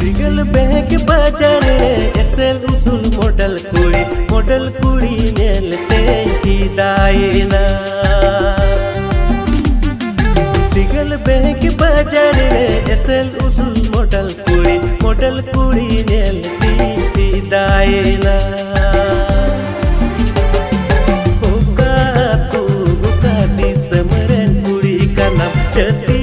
Tinggal beg bajare esel usul model kuri nelte hidayena. Tinggal beg bajare esel usul model kuri nelte hidayena. Oka tu oka di semeren kuri kanam jati